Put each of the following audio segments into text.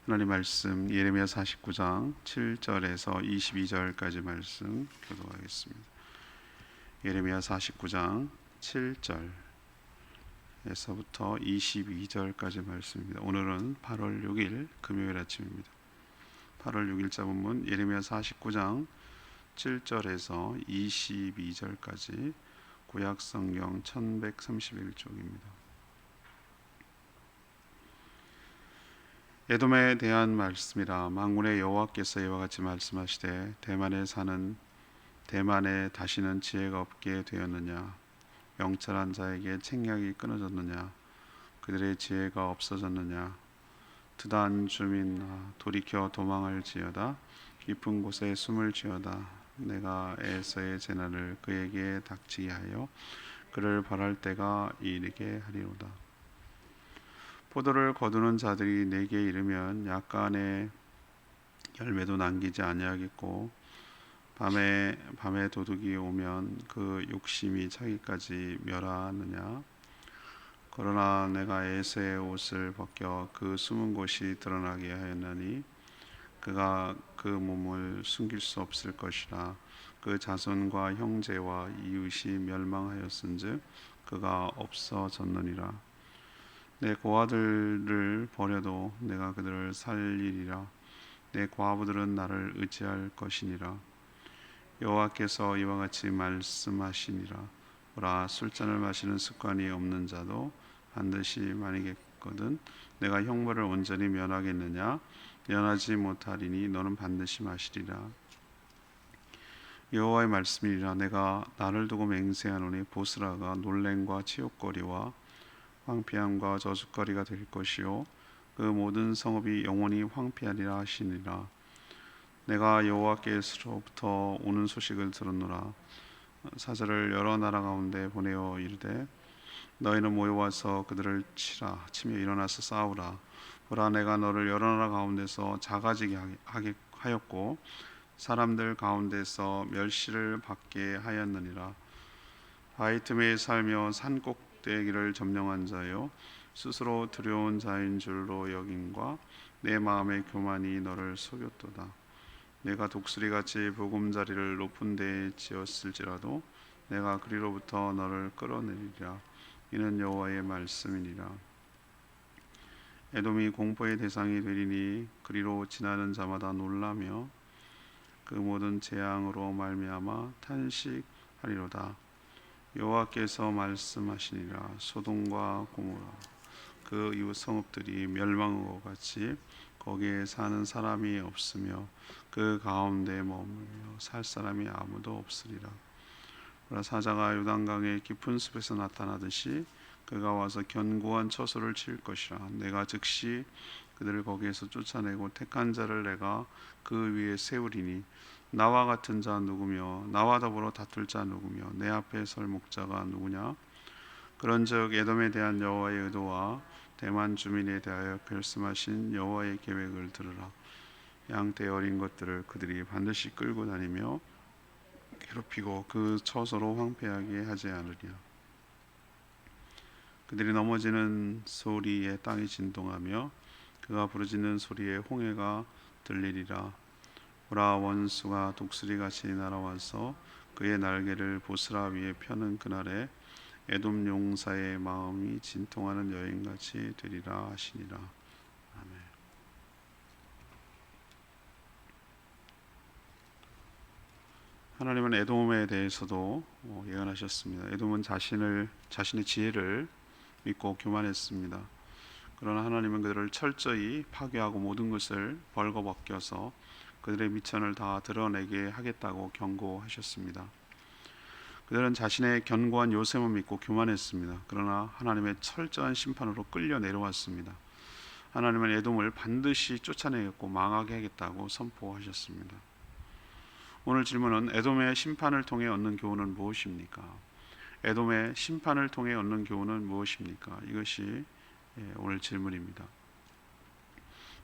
하나님 말씀 예레미야 49장 7절에서 22절까지 말씀 교독하겠습니다. 예레미야 49장 7절에서부터 22절까지 말씀입니다. 오늘은 8월 6일 금요일 아침입니다. 8월 6일자 본문 예레미야 49장 7절에서 22절까지 구약성경 1131쪽입니다. 에돔에 대한 말씀이라. 만군의 여호와께서 이와 같이 말씀하시되 대만에 다시는 지혜가 없게 되었느냐? 명철한 자에게 책략이 끊어졌느냐? 그들의 지혜가 없어졌느냐? 드단 주민아, 돌이켜 도망할지어다. 깊은 곳에 숨을 지어다. 내가 에서의 재난을 그에게 닥치게 하여 그를 벌할 때가 이르게 하리로다. 포도를 거두는 자들이 내게 이르면 약간의 열매도 남기지 아니하겠고, 밤에 도둑이 오면 그 욕심이 자기까지 멸하느냐? 그러나 내가 에서의 옷을 벗겨 그 숨은 곳이 드러나게 하였나니 그가 그 몸을 숨길 수 없을 것이라. 그 자손과 형제와 이웃이 멸망하였은즉 그가 없어졌느니라. 내 고아들을 버려도 내가 그들을 살리리라. 내 과부들은 나를 의지할 것이니라. 여호와께서 이와 같이 말씀하시니라. 보라, 술잔을 마시는 습관이 없는 자도 반드시 마니겠거든. 내가 형벌을 온전히 면하겠느냐? 면하지 못하리니 너는 반드시 마시리라. 여호와의 말씀이니라. 내가 나를 두고 맹세하노니 보스라가 놀램과 치욕거리와 황폐함과 저주거리가 될 것이요 그 모든 성읍이 영원히 황폐하리라 하시니라. 내가 여호와께로부터 오는 소식을 들었노라. 사자를 여러 나라 가운데 보내어 이르되 너희는 모여와서 그들을 치며 일어나서 싸우라. 보라, 내가 너를 여러 나라 가운데서 작아지게 하였고 사람들 가운데서 멸시를 받게 하였느니라. 바위 틈에 살며 산꼭대기를 점령한 자요, 스스로 두려운 자인 줄로 여김과 내 마음의 교만이 너를 속였도다. 내가 독수리같이 보금자리를 높은 데에 지었을지라도 내가 그리로부터 너를 끌어내리리라. 이는 여호와의 말씀이니라. 에돔이 공포의 대상이 되리니 그리로 지나는 자마다 놀라며 그 모든 재앙으로 말미암아 탄식하리로다. 여호와께서 말씀하시니라. 소돔과 고모라 그 이웃 성읍들이 멸망한 것 같이 거기에 사는 사람이 없으며 그 가운데 머물며 살 사람이 아무도 없으리라. 그러나 사자가 요단강의 깊은 숲에서 나타나듯이 그가 와서 견고한 처소를 칠 것이라. 내가 즉시 그들을 거기에서 쫓아내고 택한 자를 내가 그 위에 세우리니 나와 같은 자 누구며 나와 더불어 다툴 자 누구며 내 앞에 설 목자가 누구냐? 그런즉 에돔에 대한 여호와의 의도와 대만 주민에 대하여 결심하신 여호와의 계획을 들으라. 양떼 어린 것들을 그들이 반드시 끌고 다니며 괴롭히고 그 처소로 황폐하게 하지 않으리라. 그들이 넘어지는 소리에 땅이 진동하며 그가 부르짖는 소리에 홍해가 들리리라. 보라, 원수가 독수리같이 날아와서 그의 날개를 보스라 위에 펴는 그날에 에돔 용사의 마음이 진통하는 여인같이 되리라 하시니라. 아멘. 하나님은 에돔에 대해서도 예언하셨습니다. 에돔은 자신의 지혜를 믿고 교만했습니다. 그러나 하나님은 그들을 철저히 파괴하고 모든 것을 벌거벗겨서 그들의 미천을 다 드러내게 하겠다고 경고하셨습니다. 그들은 자신의 견고한 요셉을 믿고 교만했습니다. 그러나 하나님의 철저한 심판으로 끌려 내려왔습니다. 하나님은 에돔을 반드시 쫓아내겠고 망하게 하겠다고 선포하셨습니다. 오늘 질문은 에돔의 심판을 통해 얻는 교훈은 무엇입니까? 에돔의 심판을 통해 얻는 교훈은 무엇입니까? 이것이 오늘 질문입니다.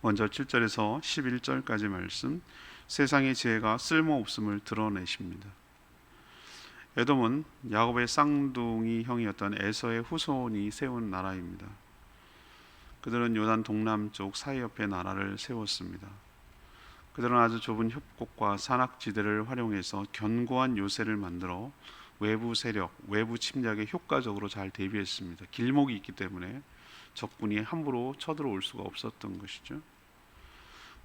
먼저 7절에서 11절까지 말씀, 세상의 지혜가 쓸모없음을 드러내십니다. 에돔은 야곱의 쌍둥이 형이었던 에서의 후손이 세운 나라입니다. 그들은 요단 동남쪽 사이 옆에 나라를 세웠습니다. 그들은 아주 좁은 협곡과 산악지대를 활용해서 견고한 요새를 만들어 외부 세력, 외부 침략에 효과적으로 잘 대비했습니다. 길목이 있기 때문에 적군이 함부로 쳐들어올 수가 없었던 것이죠.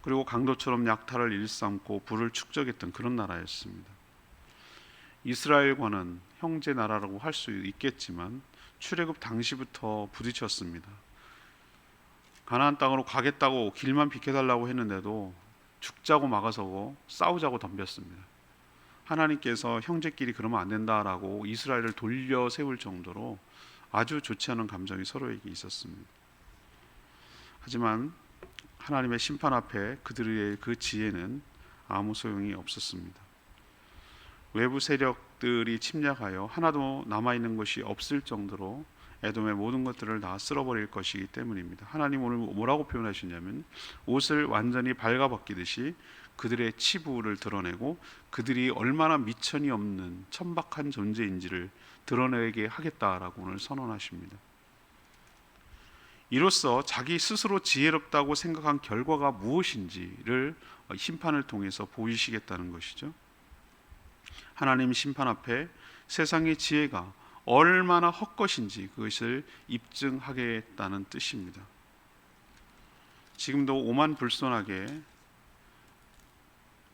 그리고 강도처럼 약탈을 일삼고 부를 축적했던 그런 나라였습니다. 이스라엘과는 형제 나라라고 할 수 있겠지만 출애굽 당시부터 부딪혔습니다. 가나안 땅으로 가겠다고 길만 비켜달라고 했는데도 죽자고 막아서고 싸우자고 덤볐습니다. 하나님께서 형제끼리 그러면 안 된다라고 이스라엘을 돌려 세울 정도로 아주 좋지 않은 감정이 서로에게 있었습니다. 하지만 하나님의 심판 앞에 그들의 그 지혜는 아무 소용이 없었습니다. 외부 세력들이 침략하여 하나도 남아있는 것이 없을 정도로 에돔의 모든 것들을 다 쓸어버릴 것이기 때문입니다. 하나님 오늘 뭐라고 표현하시냐면 옷을 완전히 발가벗기듯이 그들의 치부를 드러내고 그들이 얼마나 미천이 없는 천박한 존재인지를 드러내게 하겠다라고 오늘 선언하십니다. 이로써 자기 스스로 지혜롭다고 생각한 결과가 무엇인지를 심판을 통해서 보이시겠다는 것이죠. 하나님 심판 앞에 세상의 지혜가 얼마나 헛것인지 그것을 입증하겠다는 뜻입니다. 지금도 오만불손하게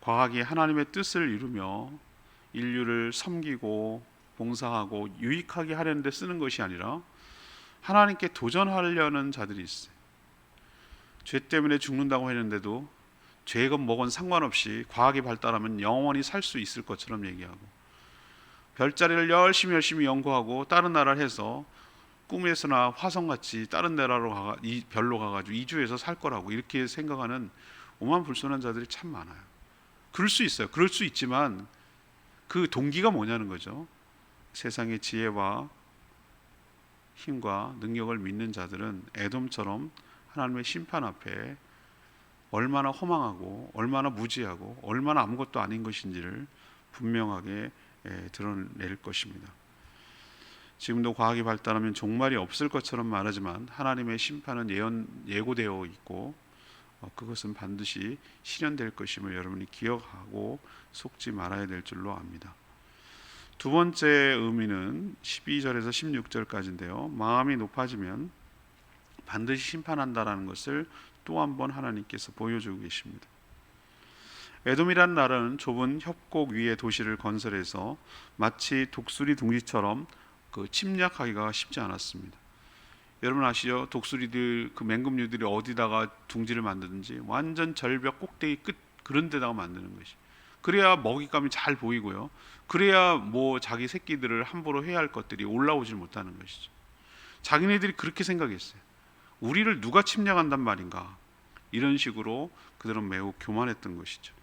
과학이 하나님의 뜻을 이루며 인류를 섬기고 봉사하고 유익하게 하려는 데 쓰는 것이 아니라 하나님께 도전하려는 자들이 있어요. 죄 때문에 죽는다고 했는데도 죄건 뭐건 상관없이 과학이 발달하면 영원히 살 수 있을 것처럼 얘기하고, 별자리를 열심히 연구하고 다른 나라를 해서 꿈에서나 화성같이 다른 나라로 별로 가가지고 이주해서 살 거라고 이렇게 생각하는 오만불손한 자들이 참 많아요. 그럴 수 있어요. 그럴 수 있지만 그 동기가 뭐냐는 거죠. 세상의 지혜와 힘과 능력을 믿는 자들은 에돔처럼 하나님의 심판 앞에 얼마나 허망하고 얼마나 무지하고 얼마나 아무것도 아닌 것인지를 분명하게 드러낼 것입니다. 지금도 과학이 발달하면 종말이 없을 것처럼 말하지만 하나님의 심판은 예고되어 있고 그것은 반드시 실현될 것임을 여러분이 기억하고 속지 말아야 될 줄로 압니다. 두 번째 의미는 12절에서 16절까지인데요. 마음이 높아지면 반드시 심판한다라는 것을 또 한 번 하나님께서 보여주고 계십니다. 에돔이란 나라는 좁은 협곡 위에 도시를 건설해서 마치 독수리 둥지처럼 침략하기가 쉽지 않았습니다. 여러분 아시죠? 독수리들, 그 맹금류들이 어디다가 둥지를 만드든지 완전 절벽 꼭대기 끝 그런 데다가 만드는 것이. 그래야 먹잇감이 잘 보이고요. 그래야 뭐 자기 새끼들을 함부로 해야 할 것들이 올라오질 못하는 것이죠. 자기네들이 그렇게 생각했어요. 우리를 누가 침략한단 말인가? 이런 식으로 그들은 매우 교만했던 것이죠.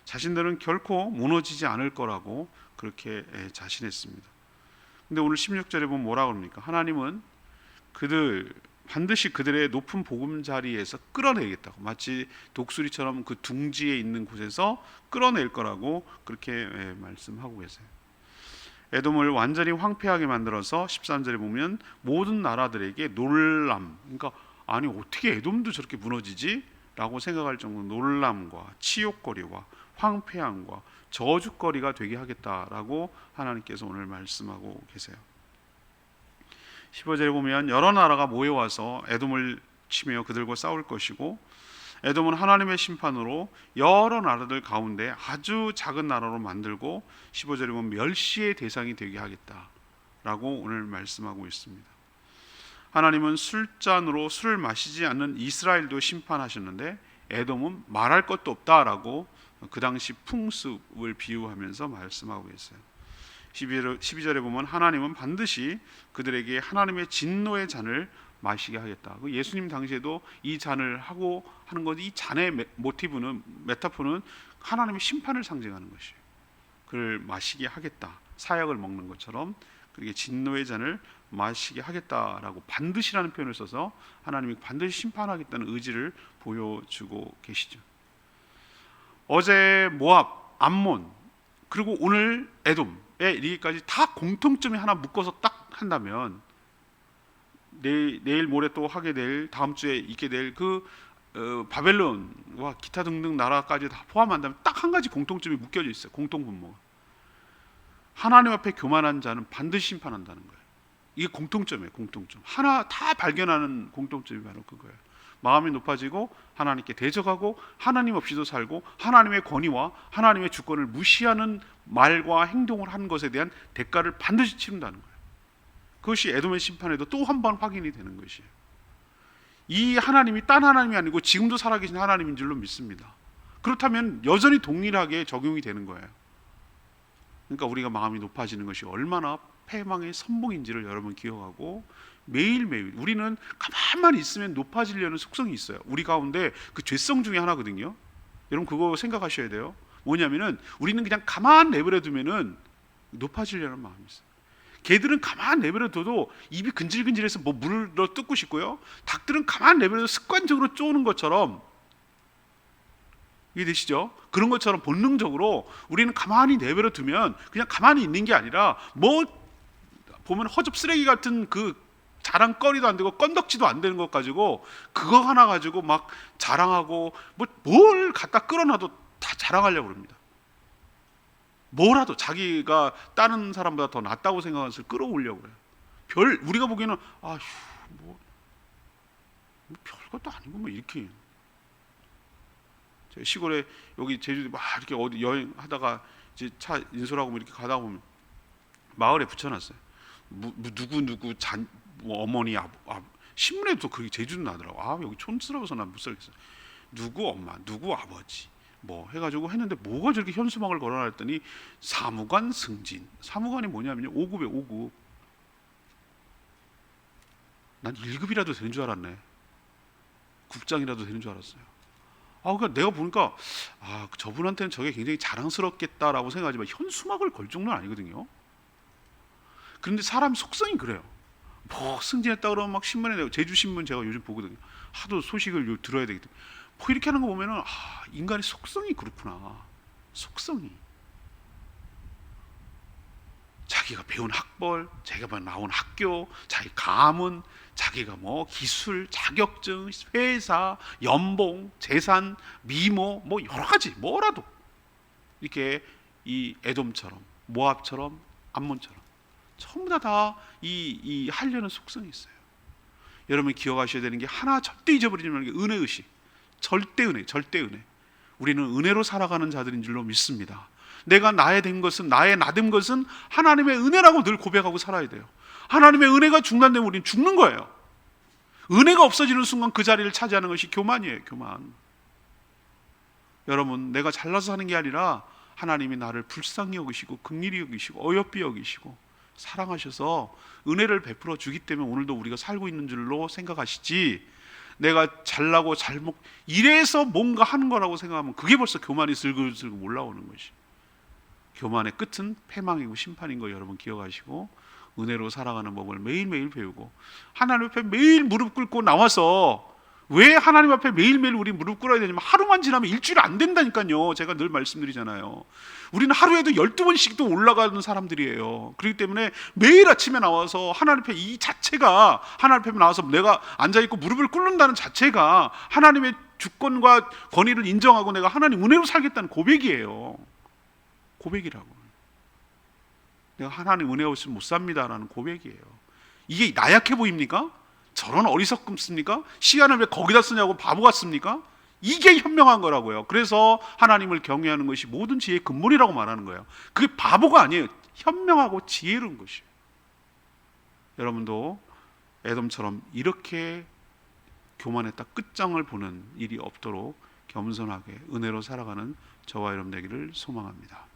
자신들은 결코 무너지지 않을 거라고 그렇게 자신했습니다. 근데 오늘 16절에 보면 뭐라고 합니까? 하나님은 반드시 그들의 높은 보금자리에서 끌어내겠다고, 마치 독수리처럼 그 둥지에 있는 곳에서 끌어낼 거라고 그렇게 말씀하고 계세요. 에돔을 완전히 황폐하게 만들어서 13절에 보면 모든 나라들에게 놀람, 그러니까 아니 어떻게 에돔도 저렇게 무너지지? 라고 생각할 정도로 놀람과 치욕거리와 황폐함과 저주거리가 되게 하겠다라고 하나님께서 오늘 말씀하고 계세요. 15절에 보면 여러 나라가 모여와서 에돔을 치며 그들과 싸울 것이고, 에돔은 하나님의 심판으로 여러 나라들 가운데 아주 작은 나라로 만들고 15절에 보면 멸시의 대상이 되게 하겠다라고 오늘 말씀하고 있습니다. 하나님은 술잔으로 술을 마시지 않는 이스라엘도 심판하셨는데 에돔은 말할 것도 없다라고 그 당시 풍습을 비유하면서 말씀하고 계세요. 12절에 보면 하나님은 반드시 그들에게 하나님의 진노의 잔을 마시게 하겠다. 예수님 당시에도 이 잔을 하고 하는 것, 이 잔의 메타포는 하나님의 심판을 상징하는 것이에요. 그를 마시게 하겠다. 사약을 먹는 것처럼 그렇게 진노의 잔을 마시게 하겠다라고 반드시라는 표현을 써서 하나님이 반드시 심판하겠다는 의지를 보여주고 계시죠. 어제 모압, 암몬, 그리고 오늘 에돔에 이르기까지 다 공통점이 하나 묶어서 딱 한다면 내일 모레 또 하게 될, 다음 주에 있게 될 그 바벨론과 기타 등등 나라까지 다 포함한다면 딱 한 가지 공통점이 묶여져 있어요. 공통분모가. 하나님 앞에 교만한 자는 반드시 심판한다는 거예요. 이게 공통점이에요. 공통점. 하나 다 발견하는 공통점이 바로 그거예요. 마음이 높아지고 하나님께 대적하고 하나님 없이도 살고 하나님의 권위와 하나님의 주권을 무시하는 말과 행동을 하는 것에 대한 대가를 반드시 치른다는 거예요. 그것이 에돔의 심판에도 또 한 번 확인이 되는 것이에요. 이 하나님이 딴 하나님이 아니고 지금도 살아계신 하나님인 줄로 믿습니다. 그렇다면 여전히 동일하게 적용이 되는 거예요. 그러니까 우리가 마음이 높아지는 것이 얼마나 패망의 선봉인지를 여러분 기억하고 매일매일 우리는 가만히 있으면 높아지려는 속성이 있어요. 우리 가운데 그 죄성 중에 하나거든요. 여러분 그거 생각하셔야 돼요. 뭐냐면은 우리는 그냥 가만 내버려 두면은 높아지려는 마음이 있어요. 개들은 가만 내버려 둬도 입이 근질근질해서 뭐 물을 넣어 뜯고 싶고요. 닭들은 가만 내버려 둬도 습관적으로 쪼는 것처럼, 이해되시죠? 그런 것처럼 본능적으로 우리는 가만히 내버려 두면 그냥 가만히 있는 게 아니라 뭐 보면 허접 쓰레기 같은 그 자랑거리도 안 되고 건덕지도 안 되는 것 가지고 그거 하나 가지고 막 자랑하고 뭘 갖다 끌어놔도 다 자랑하려고 합니다. 뭐라도 자기가 다른 사람보다 더 낫다고 생각하는 것을 끌어올려고 그래요. 우리가 보기에는 뭐 별것도 아니고 뭐 이렇게. 시골에 여기 제주도 막 이렇게 어디 여행하다가 이제 차 인솔하고 뭐 이렇게 가다 보면 마을에 붙여놨어요. 누구 뭐 어머니 신문에도 그게 제주도 나더라고. 여기 촌스러워서 난 못 살겠어. 누구 엄마, 누구 아버지 뭐 해가지고 했는데 뭐가 저렇게 현수막을 걸어놨더니 사무관 승진. 사무관이 뭐냐면요 5급에 5급. 난 1급이라도 되는 줄 알았네. 국장이라도 되는 줄 알았어요. 그러니까 내가 보니까 저분한테는 저게 굉장히 자랑스럽겠다라고 생각하지만 현수막을 걸 정도는 아니거든요. 그런데 사람 속성이 그래요. 뭐 승진했다 그러면 막 신문에 내고, 제주신문 제가 요즘 보거든요. 하도 소식을 들어야 되기 때문에 뭐 이렇게 하는 거 보면은 인간의 속성이 그렇구나. 속성이 자기가 배운 학벌, 자기가 나온 학교, 자기 가문, 자기가 뭐 기술, 자격증, 회사, 연봉, 재산, 미모 뭐 여러 가지 뭐라도 이렇게 이 에돔처럼 모압처럼 암몬처럼 전부 다 이 하려는 속성이 있어요. 여러분 기억하셔야 되는 게 하나 절대 잊어버리지 말는 게 은혜의식. 절대 은혜, 절대 은혜. 우리는 은혜로 살아가는 자들인 줄로 믿습니다. 내가 나의 된 것은, 나의 나된 것은 하나님의 은혜라고 늘 고백하고 살아야 돼요. 하나님의 은혜가 중단되면 우리는 죽는 거예요. 은혜가 없어지는 순간 그 자리를 차지하는 것이 교만이에요. 교만. 여러분 내가 잘나서 사는 게 아니라 하나님이 나를 불쌍히 여기시고 긍휼히 여기시고 어여삐 여기시고 사랑하셔서 은혜를 베풀어 주기 때문에 오늘도 우리가 살고 있는 줄로 생각하시지, 내가 잘나고 잘못 이래서 뭔가 하는 거라고 생각하면 그게 벌써 교만이 슬글슬글 올라오는 것이. 교만의 끝은 패망이고 심판인 거 여러분 기억하시고 은혜로 살아가는 법을 매일매일 배우고 하나님 앞에 매일 무릎 꿇고 나와서, 왜 하나님 앞에 매일매일 우리 무릎 꿇어야 되냐면 하루만 지나면 일주일 안 된다니까요. 제가 늘 말씀드리잖아요. 우리는 하루에도 12번씩도 올라가는 사람들이에요. 그렇기 때문에 매일 아침에 나와서 하나님 앞에 이 자체가, 하나님 앞에 나와서 내가 앉아있고 무릎을 꿇는다는 자체가 하나님의 주권과 권위를 인정하고 내가 하나님 은혜로 살겠다는 고백이에요. 고백이라고. 내가 하나님 은혜 없이는 못 삽니다라는 고백이에요. 이게 나약해 보입니까? 저런 어리석습니까? 시간을 왜 거기다 쓰냐고 바보 같습니까? 이게 현명한 거라고요. 그래서 하나님을 경외하는 것이 모든 지혜의 근본이라고 말하는 거예요. 그게 바보가 아니에요. 현명하고 지혜로운 것이에요. 여러분도 에돔처럼 이렇게 교만했다 끝장을 보는 일이 없도록 겸손하게 은혜로 살아가는 저와 여러분 되기를 소망합니다.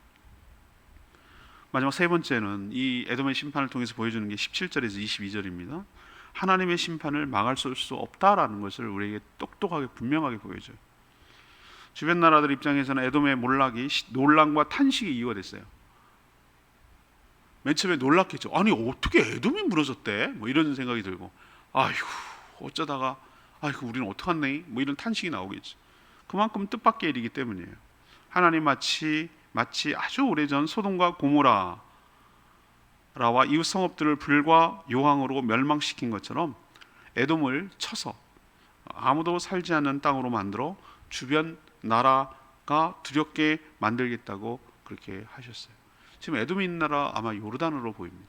마지막 세 번째는 이 에돔의 심판을 통해서 보여주는 게 17절에서 22절입니다. 하나님의 심판을 막을 수 없다라는 것을 우리에게 똑똑하게 분명하게 보여줘요. 주변 나라들 입장에서는 에돔의 몰락이 논란과 탄식의 이유가 됐어요. 맨 처음에 놀랐겠죠. 아니 어떻게 에돔이 무너졌대? 뭐 이런 생각이 들고, 아이고 어쩌다가 우리는 어떡하네? 뭐 이런 탄식이 나오겠죠. 그만큼 뜻밖의 일이기 때문이에요. 하나님 마치 아주 오래전 소돔과 고모라와 이웃 성읍들을 불과 요항으로 멸망시킨 것처럼 에돔을 쳐서 아무도 살지 않는 땅으로 만들어 주변 나라가 두렵게 만들겠다고 그렇게 하셨어요. 지금 에돔이 있는 나라 아마 요르단으로 보입니다.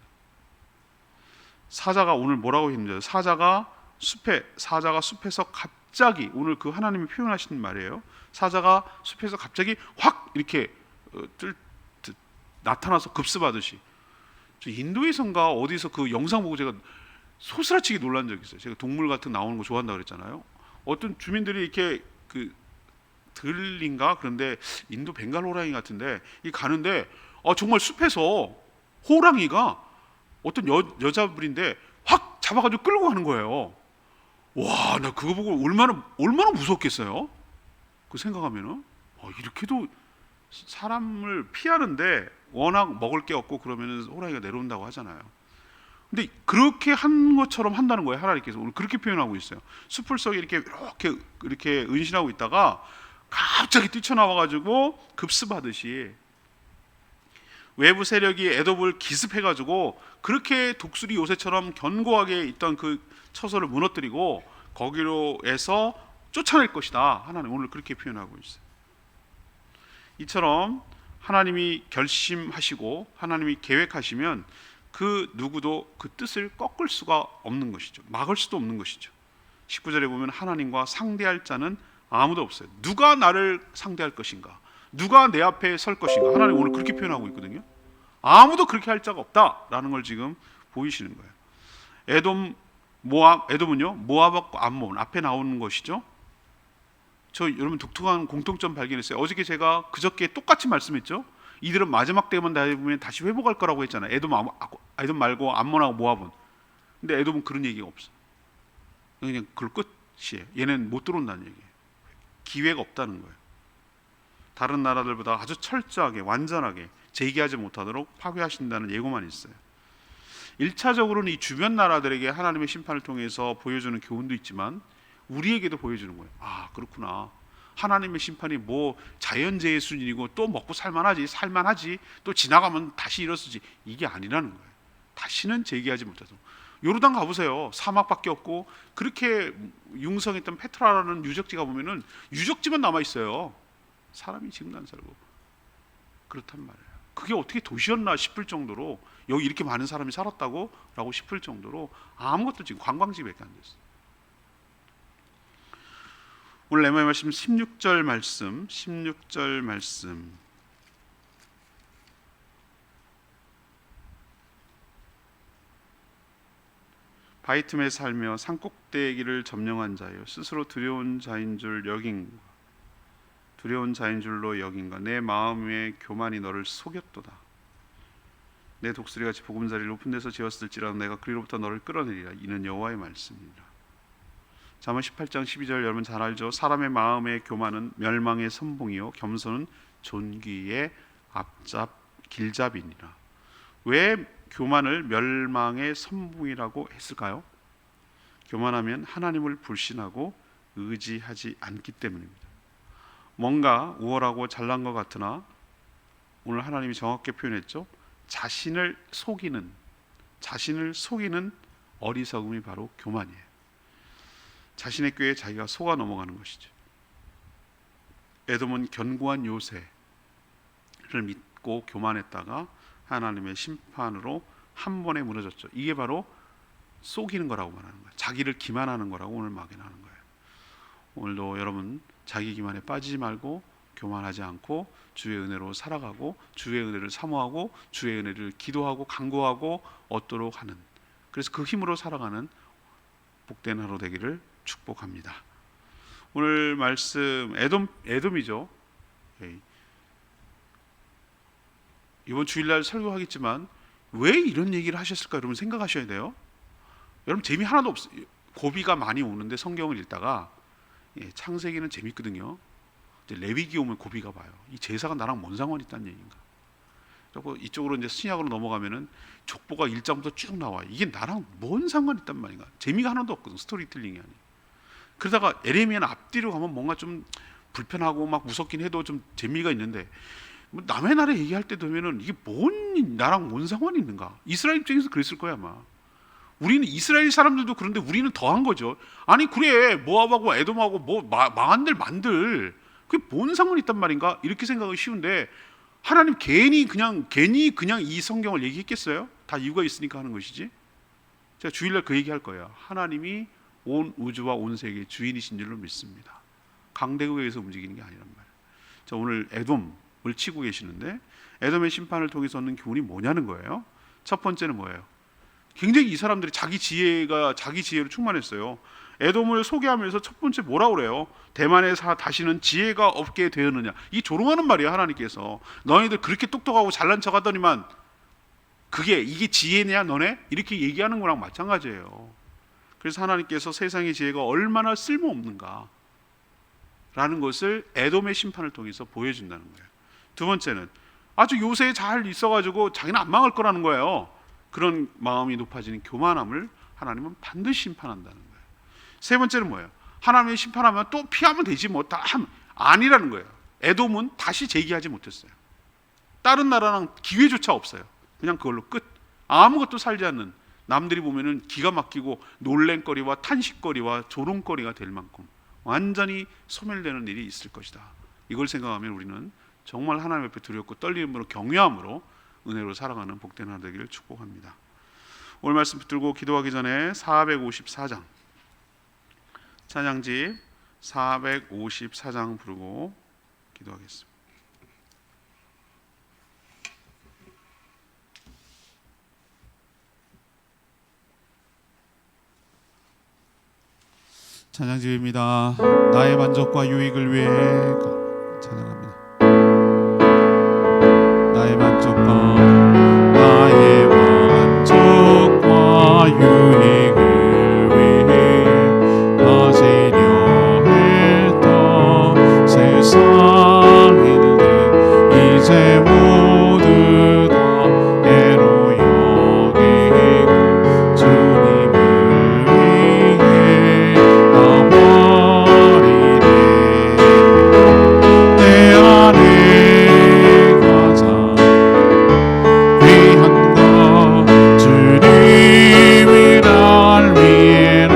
사자가 오늘 뭐라고 했는지, 사자가 숲에서 갑자기, 오늘 그 하나님이 표현하신 말이에요. 사자가 숲에서 갑자기 확 이렇게 나타나서 급습하듯이. 저 인도에선가 어디서 그 영상 보고 제가 소스라치게 놀란 적이 있어요. 제가 동물 같은 나오는 거 좋아한다 그랬잖아요. 어떤 주민들이 이렇게 그 들린가, 그런데 인도 벵갈 호랑이 같은데 이 가는데 정말 숲에서 호랑이가 어떤 여자분인데 확 잡아가지고 끌고 가는 거예요. 와, 나 그거 보고 얼마나 무섭겠어요. 그 생각하면은 이렇게도 사람을 피하는데 워낙 먹을 게 없고 그러면은 호랑이가 내려온다고 하잖아요. 근데 그렇게 한 것처럼 한다는 거예요. 하나님께서 오늘 그렇게 표현하고 있어요. 숲을 속에 이렇게 은신하고 있다가 갑자기 뛰쳐나와가지고 급습하듯이 외부 세력이 에돔을 기습해가지고 그렇게 독수리 요새처럼 견고하게 있던 그 처소를 무너뜨리고 거기로에서 쫓아낼 것이다. 하나님 오늘 그렇게 표현하고 있어요. 이처럼 하나님이 결심하시고 하나님이 계획하시면 그 누구도 그 뜻을 꺾을 수가 없는 것이죠. 막을 수도 없는 것이죠. 19절에 보면 하나님과 상대할 자는 아무도 없어요. 누가 나를 상대할 것인가? 누가 내 앞에 설 것인가? 하나님 오늘 그렇게 표현하고 있거든요. 아무도 그렇게 할 자가 없다라는 걸 지금 보이시는 거예요. 에돔은요, 모압과 암몬 앞에 나오는 것이죠. 저 여러분 독특한 공통점 발견했어요. 어저께 제가 그저께 똑같이 말씀했죠. 이들은 마지막 때만 되면 다시 회복할 거라고 했잖아요. 에돔 말고 암몬하고 모압은. 근데 에돔은 그런 얘기가 없어. 그냥 그걸 끝이에요. 얘는 못 들어온다는 얘기예요. 기회가 없다는 거예요. 다른 나라들보다 아주 철저하게 완전하게 재기하지 못하도록 파괴하신다는 예고만 있어요. 1차적으로는 이 주변 나라들에게 하나님의 심판을 통해서 보여주는 교훈도 있지만 우리에게도 보여주는 거예요. 아, 그렇구나. 하나님의 심판이 뭐 자연재해 수준이고 또 먹고 살만하지 또 지나가면 다시 일어서지, 이게 아니라는 거예요. 다시는 재기하지 못해서. 요르단 가보세요. 사막밖에 없고 그렇게 융성했던 페트라라는 유적지가 보면은 유적지만 남아 있어요. 사람이 지금도 안 살고. 그렇단 말이에요. 그게 어떻게 도시였나 싶을 정도로, 여기 이렇게 많은 사람이 살았다고? 라고 싶을 정도로 아무것도 지금 관광지밖에 안 됐어요. 오늘 레마의 말씀 16절 말씀 바위 틈에 살며 산꼭대기를 점령한 자여, 스스로 두려운 자인 줄로 여긴가. 내 마음의 교만이 너를 속였도다. 내 독수리같이 보금자리를 높은 데서 지었을지라도 내가 그리로부터 너를 끌어내리라. 이는 여호와의 말씀이라. 잠언 18장 12절 여러분 잘 알죠? 사람의 마음의 교만은 멸망의 선봉이요 겸손은 존귀의 길잡이니라. 왜 교만을 멸망의 선봉이라고 했을까요? 교만하면 하나님을 불신하고 의지하지 않기 때문입니다. 뭔가 우월하고 잘난 것 같으나 오늘 하나님이 정확하게 표현했죠. 자신을 속이는 어리석음이 바로 교만이에요. 자신의 꾀에 자기가 속아 넘어가는 것이죠. 에돔은 견고한 요새를 믿고 교만했다가 하나님의 심판으로 한 번에 무너졌죠. 이게 바로 속이는 거라고 말하는 거예요. 자기를 기만하는 거라고 오늘 막연하는 거예요. 오늘도 여러분 자기 기만에 빠지지 말고 교만하지 않고 주의 은혜로 살아가고 주의 은혜를 사모하고 주의 은혜를 기도하고 간구하고 얻도록 하는, 그래서 그 힘으로 살아가는 복된 하루 되기를 축복합니다. 오늘 말씀 에돔이죠. 이번 주일날 설교하겠지만 왜 이런 얘기를 하셨을까 여러분 생각하셔야 돼요. 여러분 재미 하나도 없어요. 고비가 많이 오는데 성경을 읽다가 창세기는 재밌거든요. 레위기 오면 고비가 봐요. 이 제사가 나랑 뭔 상관이 있다는 얘기인가. 그리고 이쪽으로 이제 신약으로 넘어가면은 족보가 1장부터 쭉 나와요. 이게 나랑 뭔 상관이 있단 말인가. 재미가 하나도 없거든. 스토리텔링이 아니. 그러다가 에레미야는 앞뒤로 가면 뭔가 좀 불편하고 막 무섭긴 해도 좀 재미가 있는데, 뭐 남의 나라 얘기할 때 되면은 이게 나랑 뭔 상관이 있는가. 이스라엘 입장에서 그랬을 거야 아마. 우리는 이스라엘 사람들도 그런데 우리는 더한 거죠. 아니 그래 모압하고 에돔하고 뭐 망한들 만들 그게 뭔 상관이 있단 말인가 이렇게 생각하기 쉬운데 하나님 괜히 그냥 이 성경을 얘기했겠어요? 다 이유가 있으니까 하는 것이지. 제가 주일날 그 얘기할 거예요. 하나님이 온 우주와 온 세계의 주인이신 줄로 믿습니다. 강대국에 의해서 움직이는 게 아니란 말이에요. 자, 오늘 에돔을 치고 계시는데 에돔의 심판을 통해서 얻는 교훈이 뭐냐는 거예요. 첫 번째는 뭐예요? 굉장히 이 사람들이 자기 지혜로 충만했어요. 에돔을 소개하면서 첫 번째 뭐라고 그래요? 대만에 다시는 지혜가 없게 되었느냐. 이 조롱하는 말이에요. 하나님께서 너희들 그렇게 똑똑하고 잘난 척 하더니만 이게 지혜냐 너네? 이렇게 얘기하는 거랑 마찬가지예요. 그래서 하나님께서 세상의 지혜가 얼마나 쓸모없는가 라는 것을 에돔의 심판을 통해서 보여준다는 거예요. 두 번째는 아주 요새에 잘 있어가지고 자기는 안 망할 거라는 거예요. 그런 마음이 높아지는 교만함을 하나님은 반드시 심판한다는 거예요. 세 번째는 뭐예요? 하나님이 심판하면 또 피하면 되지 뭐 아니라는 거예요. 에돔은 다시 재기하지 못했어요. 다른 나라랑 기회조차 없어요. 그냥 그걸로 끝. 아무것도 살지 않는, 남들이 보면은 기가 막히고 놀랜거리와 탄식거리와 조롱거리가 될 만큼 완전히 소멸되는 일이 있을 것이다. 이걸 생각하면 우리는 정말 하나님 앞에 두렵고 떨림으로 경외함으로 은혜로 살아가는 복된 하나 되기를 축복합니다. 오늘 말씀 붙들고 기도하기 전에 454장 찬양집 454장 부르고 기도하겠습니다. 찬양집입니다. 나의 만족과 유익을 위해 찬양합니다. 나의 만족과 유익을 위해 가지려 했던 세상인데 이제 모두 다 애로 여기고 주님을 위해 가버리네. 내 안에 가장 귀한 것 주님이 날 위해라.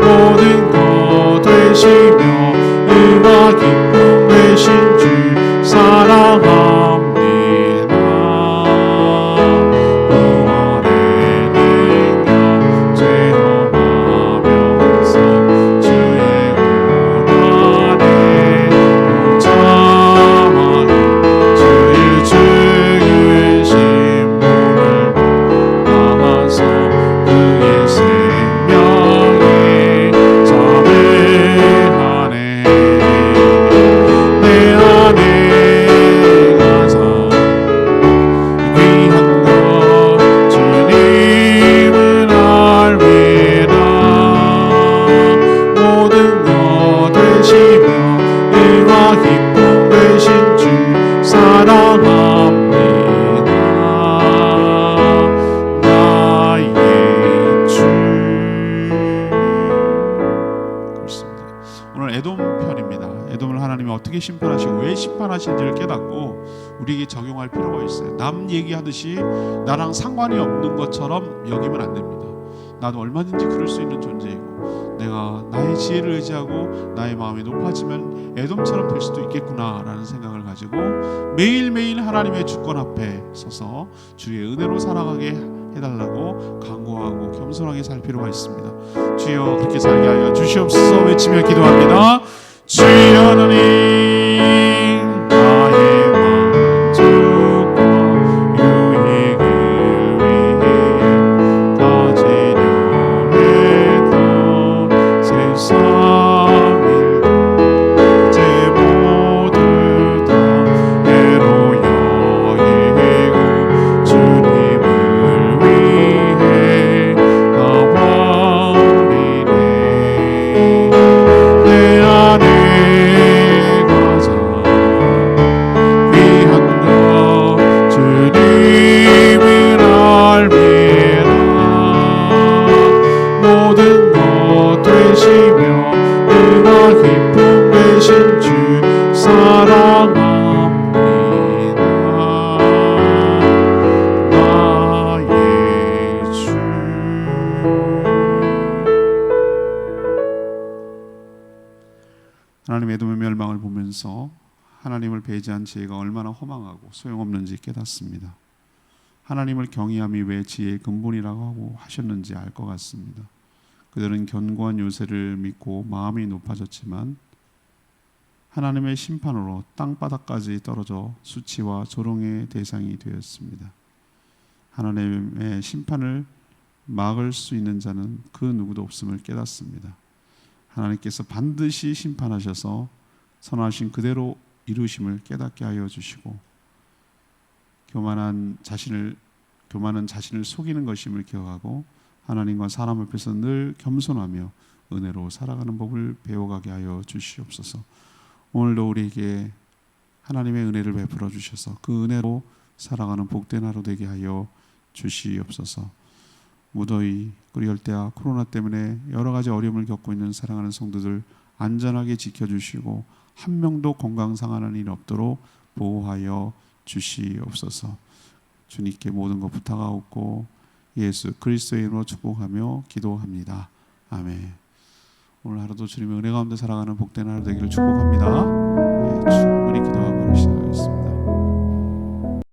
모든 것 되시며 은혜와 기쁨 되신 주 사랑합니다. 부활의 능력 체험하면서 주의 고난에 동참하는 주의 죽으신 몸을 담아서 그의 생명에 참여하네. 내 안에 가장 귀한 것 주님은 날 위해라. 모든 것 되시며 은혜와 기쁨 되신 주 사랑합니다. 나의 주. 그렇습니다. 오늘 에돔 편입니다. 에돔을 하나님이 어떻게 심판하시고 왜 심판하시는지를 깨닫고 우리에게 적용할 필요가 있어요. 남 얘기하듯이 나랑 상관이 없는 것처럼 여기면 안 됩니다. 나도 얼마든지 그럴 수 있는 존재이고 내가 나의 지혜를 의지하고 나의 마음이 높아지면 에돔처럼 될 수도 있겠구나라는 생각을 가지고 매일매일 하나님의 주권 앞에 서서 주의 은혜로 살아가게 해달라고 간구하고 겸손하게 살 필요가 있습니다. 주여 그렇게 살게 하여 주시옵소서 외치며 기도합니다. 주여 하나님 나의 만족과 유익을 위해 가지려 했던 세상 일들 이제 모두 다 애로 여기고 주님을 위해 가버리네. 내 안에 가장 하나님의 에돔의 멸망을 보면서 하나님을 배제한 지혜가 얼마나 허망하고 소용없는지 깨닫습니다. 하나님을 경외함이 왜 지혜의 근본이라고 하고 하셨는지 알 것 같습니다. 그들은 견고한 요새를 믿고 마음이 높아졌지만 하나님의 심판으로 땅바닥까지 떨어져 수치와 조롱의 대상이 되었습니다. 하나님의 심판을 막을 수 있는 자는 그 누구도 없음을 깨닫습니다. 하나님께서 반드시 심판하셔서 선하신 그대로 이루심을 깨닫게 하여 주시고 교만은 자신을 속이는 것임을 기억하고 하나님과 사람 앞에서 늘 겸손하며 은혜로 살아가는 법을 배워가게 하여 주시옵소서. 오늘도 우리에게 하나님의 은혜를 베풀어 주셔서 그 은혜로 살아가는 복된 하루 되게 하여 주시옵소서. 무더위 그리고 열대야 코로나 때문에 여러 가지 어려움을 겪고 있는 사랑하는 성도들 안전하게 지켜주시고 한 명도 건강 상하는 일 없도록 보호하여 주시옵소서. 주님께 모든 것 부탁하옵고 예수 그리스도의 이름으로 축복하며 기도합니다. 아멘. 오늘 하루도 주님의 은혜 가운데 살아가는 복된 하루 되기를 축복합니다.